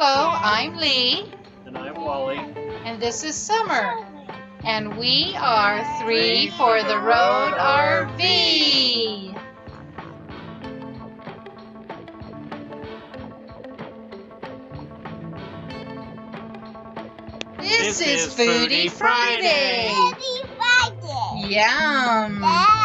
Hello, I'm Lee. And I'm Wally. And this is Summer. And we are Three for the Road RV. This is Foodie Friday. Foodie Friday. Yum.